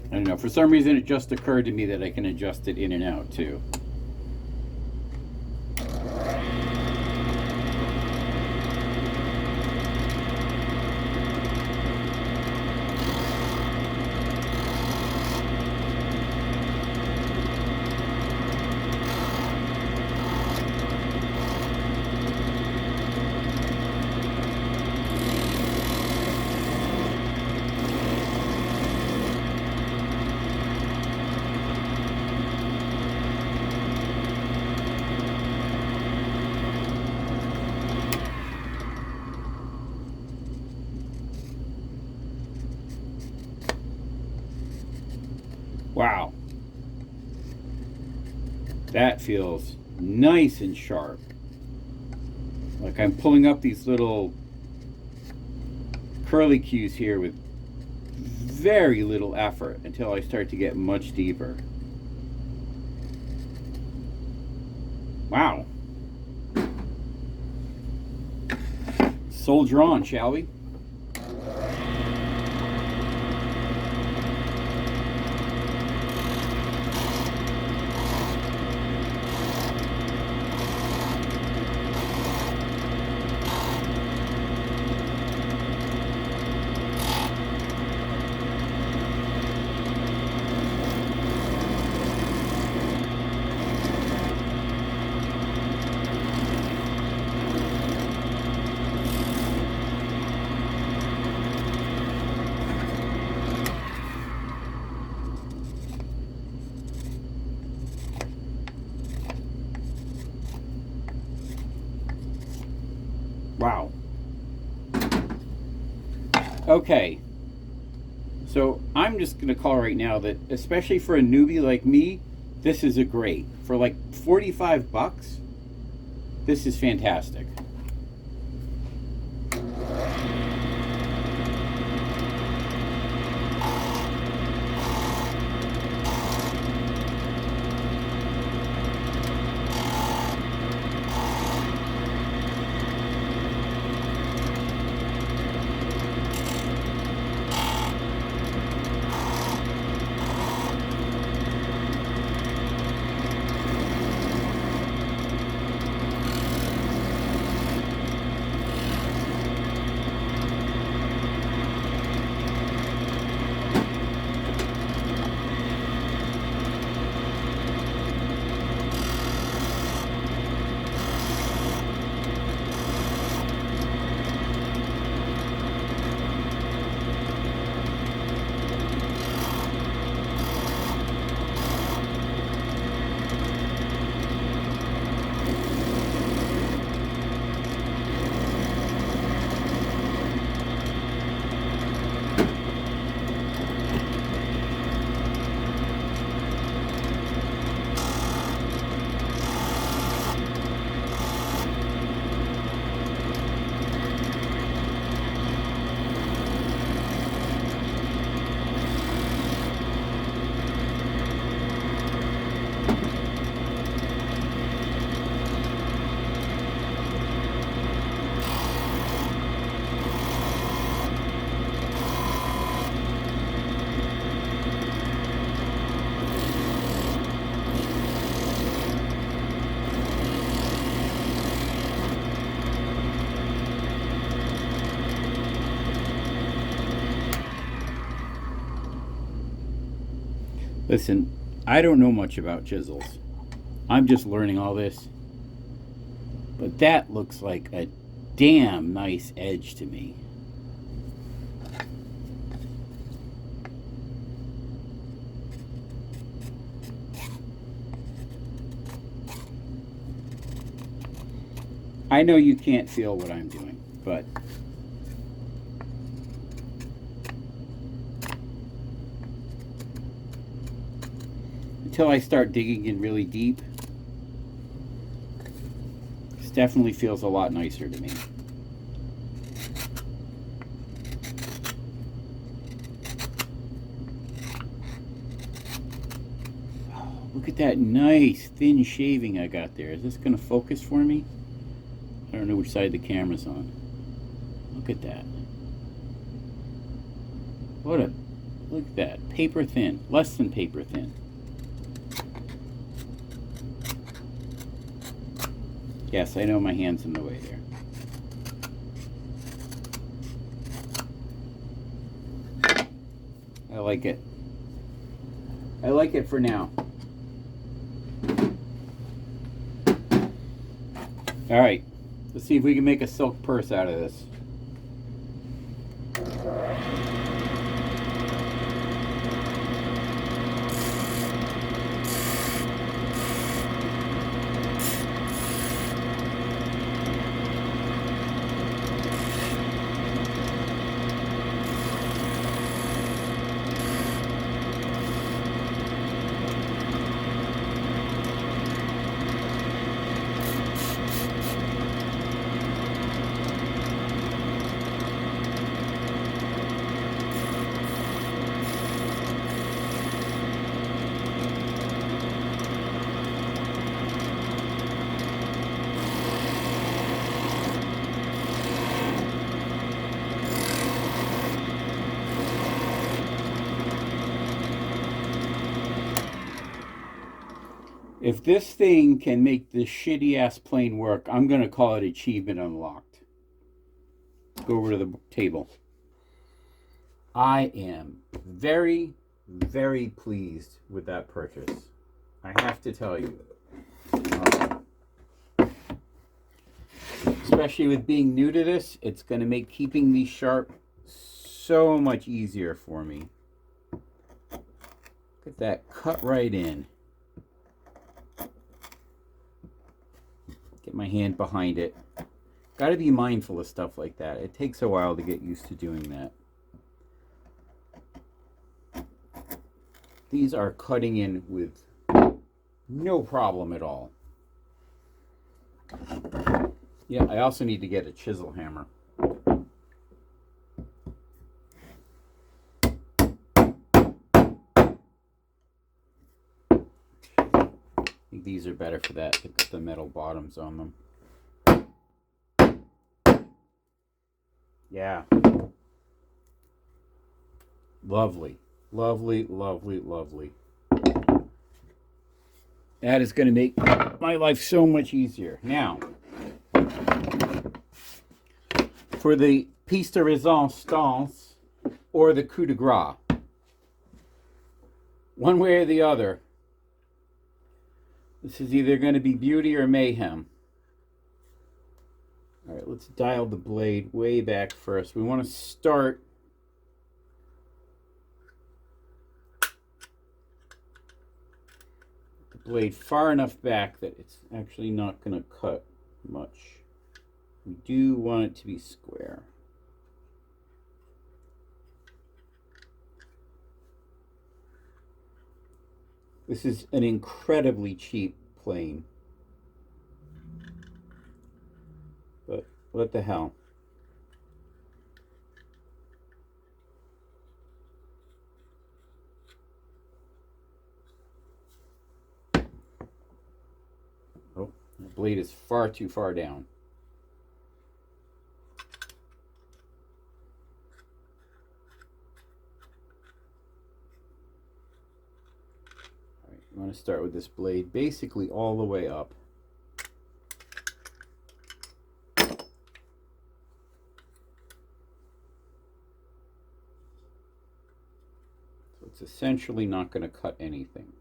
I don't know, for some reason it just occurred to me that I can adjust it in and out too. Wow, that feels nice and sharp. Like I'm pulling up these little curly cues here with very little effort until I start to get much deeper. Wow. Soldier on, shall we? Wow. Okay. So I'm just going to call right now that, especially for a newbie like me, this is a great. For like 45 bucks, this is fantastic. Listen, I don't know much about chisels. I'm just learning all this. But that looks like a damn nice edge to me. I know you can't feel what I'm doing, but until I start digging in really deep, this definitely feels a lot nicer to me. Look at that nice thin shaving I got there. Is this going to focus for me? I don't know which side the camera's on. Look at that. Look at that. Paper thin. Less than paper thin. Yes, I know my hand's in the way there. I like it. I like it for now. All right, let's see if we can make a silk purse out of this. If this thing can make this shitty ass plane work, I'm gonna call it achievement unlocked. Go over to the table. I am very, very pleased with that purchase. I have to tell you. Especially with being new to this, it's gonna make keeping these sharp so much easier for me. Look at that, cut right in. Get my hand behind it. Got to be mindful of stuff like that. It takes a while to get used to doing that. These are cutting in with no problem at all. Yeah, I also need to get a chisel hammer. I think these are better for that. They've got the metal bottoms on them. Yeah. Lovely. Lovely, lovely, lovely. That is going to make my life so much easier. Now, for the piece de resistance or the coup de grace, one way or the other, this is either going to be beauty or mayhem. All right, let's dial the blade way back first. We want to start the blade far enough back that it's actually not going to cut much. We do want it to be square. This is an incredibly cheap plane. But what the hell? Oh, the blade is far too far down. I'm going to start with this blade basically all the way up. So it's essentially not going to cut anything.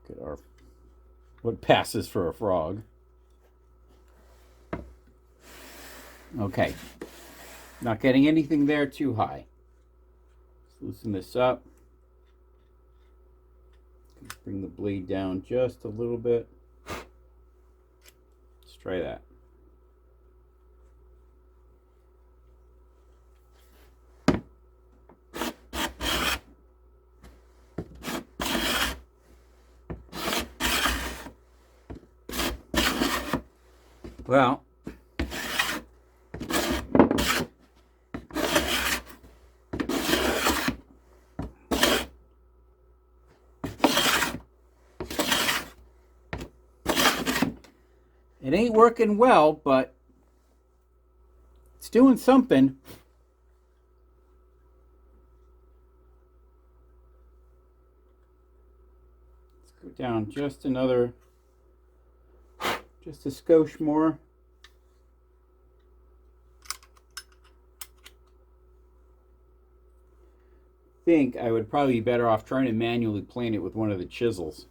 Look at our, what passes for a frog. Okay. Not getting anything there too high. Let's loosen this up. Bring the blade down just a little bit. Let's try that. Well, It ain't working well, but it's doing something. Let's go down just a skosh more. I think I would probably be better off trying to manually plane it with one of the chisels.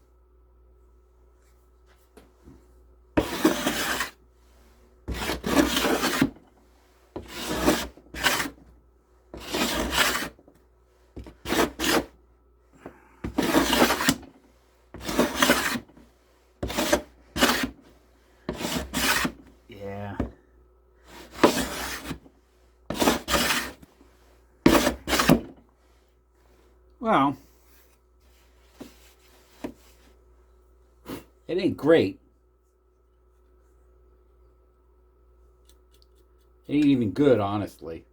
Yeah. Well, it ain't great. It ain't even good, honestly.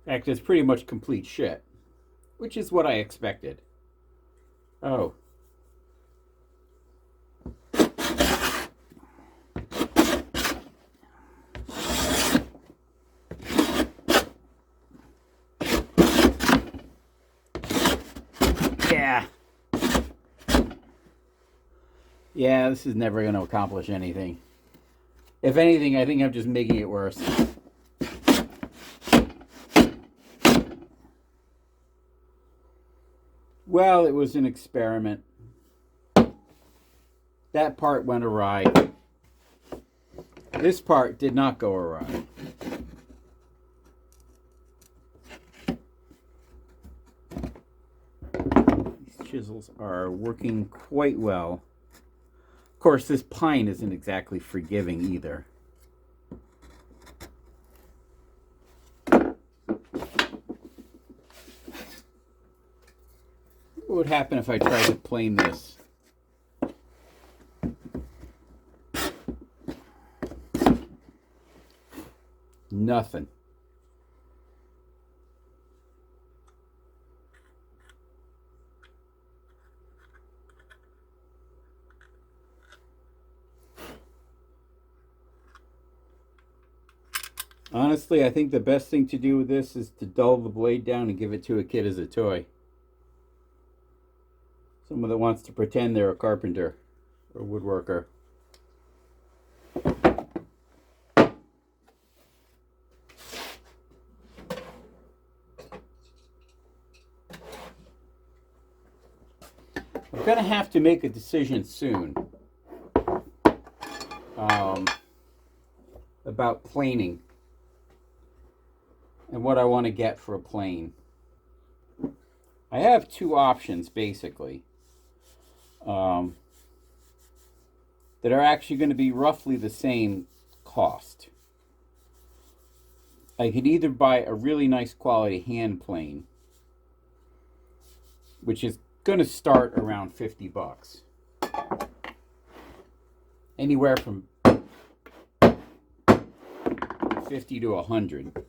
In fact, it's pretty much complete shit, which is what I expected. Oh. Yeah. Yeah, this is never going to accomplish anything. If anything, I think I'm just making it worse. Well, it was an experiment. That part went awry. This part did not go awry. These chisels are working quite well. Of course, this pine isn't exactly forgiving either. What would happen if I tried to plane this? Nothing. Honestly, I think the best thing to do with this is to dull the blade down and give it to a kid as a toy. Someone that wants to pretend they're a carpenter or a woodworker. I'm going to have to make a decision soon about planing and what I want to get for a plane. I have two options basically that are actually going to be roughly the same cost. I could either buy a really nice quality hand plane, which is going to start around 50 bucks. Anywhere from 50 to 100.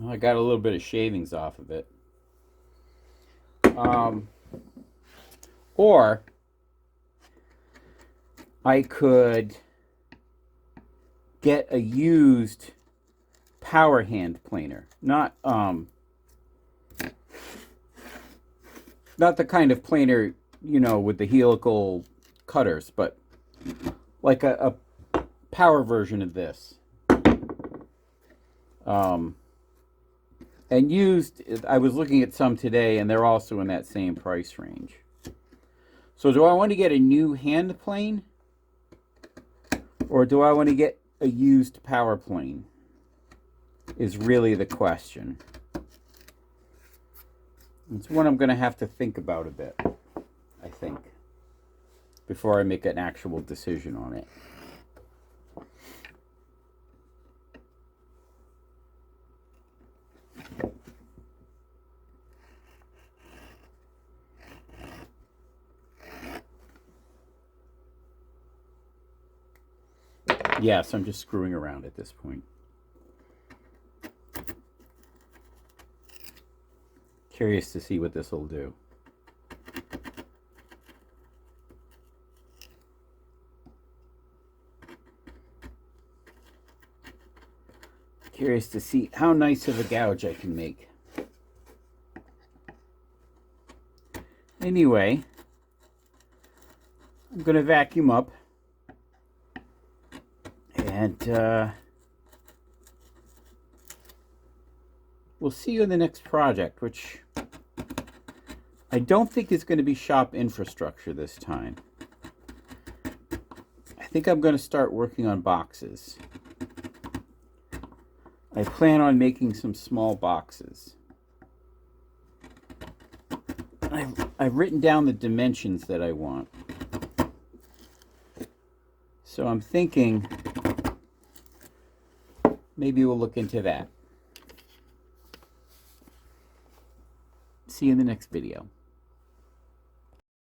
I got a little bit of shavings off of it. Or I could get a used power hand planer. Not the kind of planer, you know, with the helical cutters, but like a power version of this. And used, I was looking at some today, and they're also in that same price range. So do I want to get a new hand plane? Or do I want to get a used power plane? Is really the question. It's one I'm going to have to think about a bit, I think, before I make an actual decision on it. Yes, I'm just screwing around at this point. Curious to see what this will do. Curious to see how nice of a gouge I can make. Anyway, I'm going to vacuum up and we'll see you in the next project, which I don't think is going to be shop infrastructure this time. I think I'm going to start working on boxes. I plan on making some small boxes. I've written down the dimensions that I want. So I'm thinking maybe we'll look into that. See you in the next video.